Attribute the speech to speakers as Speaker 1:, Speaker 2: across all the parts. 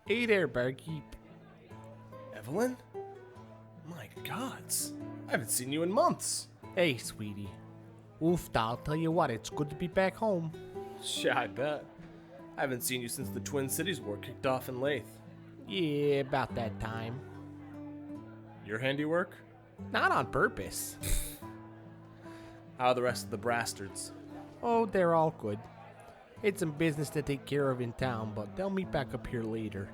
Speaker 1: Hey there, barkeep.
Speaker 2: Evelyn? My gods, I haven't seen you in months.
Speaker 1: Hey, sweetie. Oof, I'll tell you what, it's good to be back home.
Speaker 2: Yeah, I bet. I haven't seen you since the Twin Cities War kicked off in Lathe.
Speaker 1: Yeah, about that time.
Speaker 2: Your handiwork?
Speaker 1: Not on purpose.
Speaker 2: How are the rest of the Brastards?
Speaker 1: Oh, they're all good. It's some business to take care of in town, but they'll meet back up here later.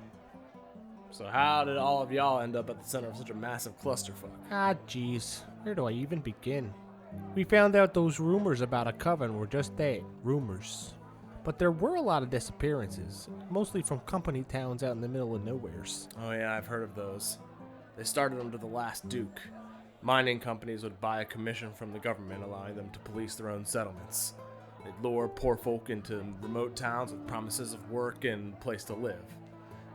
Speaker 2: So how did all of y'all end up at the center of such a massive clusterfuck?
Speaker 1: Ah, jeez. Where do I even begin? We found out those rumors about a coven were just that, rumors. But there were a lot of disappearances, mostly from company towns out in the middle of nowheres.
Speaker 2: Oh yeah, I've heard of those. They started under the last Duke. Mining companies would buy a commission from the government, allowing them to police their own settlements. They'd lure poor folk into remote towns with promises of work and a place to live.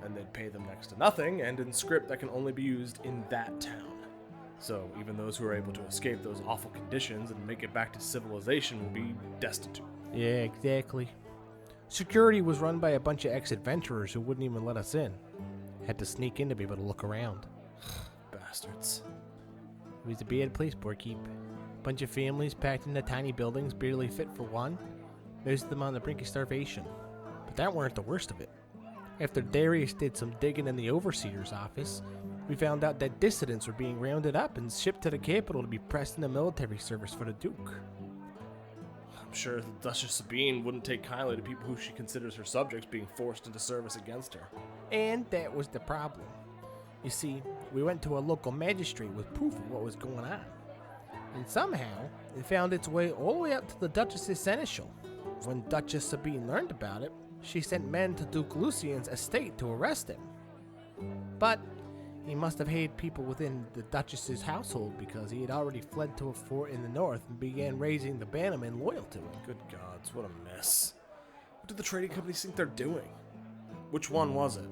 Speaker 2: And they'd pay them next to nothing, and in script that can only be used in that town. So even those who are able to escape those awful conditions and make it back to civilization will be destitute.
Speaker 1: Yeah, exactly. Security was run by a bunch of ex-adventurers who wouldn't even let us in. Had to sneak in to be able to look around.
Speaker 2: Bastards.
Speaker 1: It was a bad place, barkeep. Bunch of families packed into tiny buildings, barely fit for one. Most of them on the brink of starvation. But that weren't the worst of it. After Darius did some digging in the overseer's office, we found out that dissidents were being rounded up and shipped to the capital to be pressed into military service for the Duke.
Speaker 2: I'm sure the Duchess Sabine wouldn't take kindly to people who she considers her subjects being forced into service against her.
Speaker 1: And that was the problem. You see, we went to a local magistrate with proof of what was going on. And somehow, it found its way all the way up to the Duchess's seneschal. When Duchess Sabine learned about it, she sent men to Duke Lucian's estate to arrest him. But he must have hated people within the Duchess's household because he had already fled to a fort in the north and began raising the bannermen loyal to him.
Speaker 2: Good gods, what a mess. What do the trading companies think they're doing? Which one was it?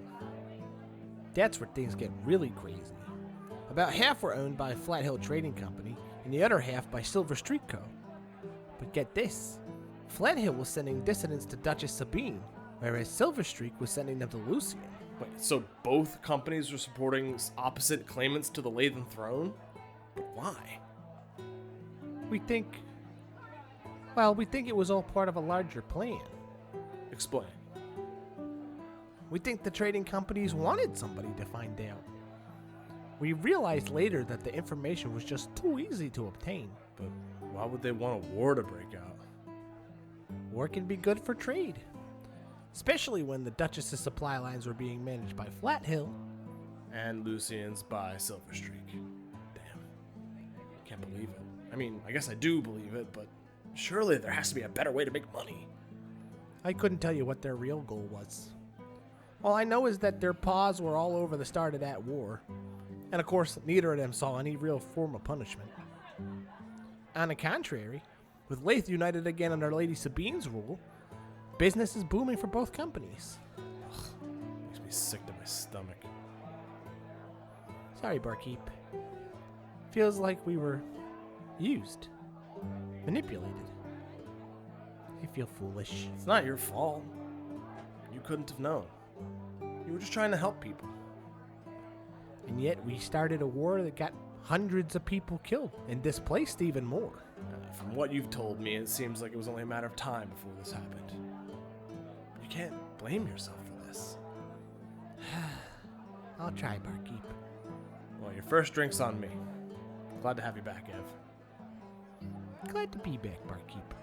Speaker 1: That's where things get really crazy. About half were owned by Flat Hill Trading Company, and the other half by Silver Street Co. But get this, Flat Hill was sending dissidents to Duchess Sabine, whereas Silver Streak was sending them to Lucian.
Speaker 2: Wait, so both companies were supporting opposite claimants to the Lathan throne? But why?
Speaker 1: We think it was all part of a larger plan.
Speaker 2: Explain.
Speaker 1: We think the trading companies wanted somebody to find out. We realized later that the information was just too easy to obtain.
Speaker 2: But why would they want a war to break out?
Speaker 1: War can be good for trade, especially when the Duchess's supply lines were being managed by Flat Hill.
Speaker 2: And Lucian's by Silver Streak. Damn. Can't believe it. I mean, I guess I do believe it, but surely there has to be a better way to make money.
Speaker 1: I couldn't tell you what their real goal was. All I know is that their paws were all over the start of that war. And of course, neither of them saw any real form of punishment. On the contrary, with Lathe united again under Lady Sabine's rule, business is booming for both companies.
Speaker 2: Ugh, makes me sick to my stomach.
Speaker 1: Sorry, barkeep. Feels like we were used, manipulated. I feel foolish.
Speaker 2: It's not your fault. You couldn't have known. You were just trying to help people.
Speaker 1: And yet we started a war that got hundreds of people killed and displaced even more.
Speaker 2: From what you've told me, it seems like it was only a matter of time before this happened. You can't blame yourself for this.
Speaker 1: I'll try, barkeep.
Speaker 2: Well, your first drink's on me. Glad to have you back, Ev.
Speaker 1: Glad to be back, barkeep.